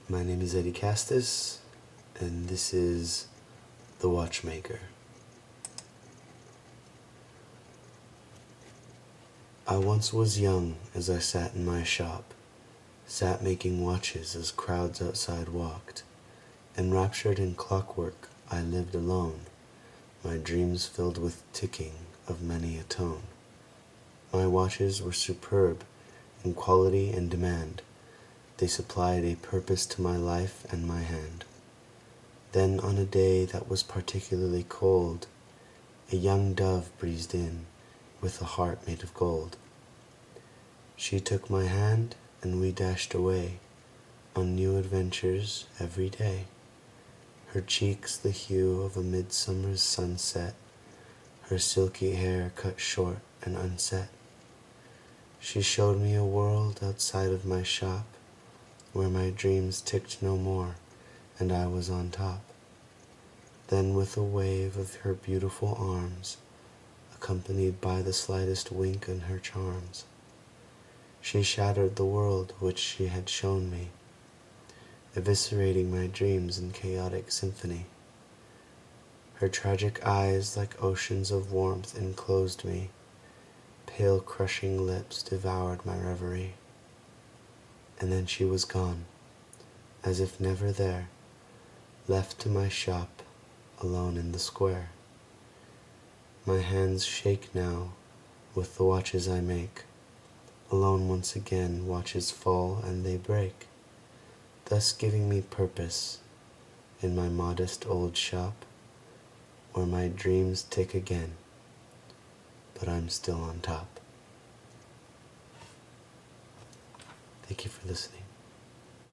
My name is Eddie Castis, and this is The Watchmaker. I once was young as I sat in my shop, sat making watches as crowds outside walked. Enraptured in clockwork, I lived alone, my dreams filled with ticking of many a tone. My watches were superb in quality and demand. They supplied a purpose to my life and my hand. Then on a day that was particularly cold, a young dove breezed in with a heart made of gold. She took my hand and we dashed away on new adventures every day. Her cheeks the hue of a midsummer's sunset, her silky hair cut short and unset. She showed me a world outside of my shop, where my dreams ticked no more and I was on top. Then with a wave of her beautiful arms, accompanied by the slightest wink in her charms, she shattered the world which she had shown me, eviscerating my dreams in chaotic symphony. Her tragic eyes like oceans of warmth enclosed me, pale crushing lips devoured my reverie. And then she was gone, as if never there, left to my shop, alone in the square. My hands shake now with the watches I make. Alone once again watches fall and they break, thus giving me purpose in my modest old shop, where my dreams tick again, but I'm still on top. Thank you for listening.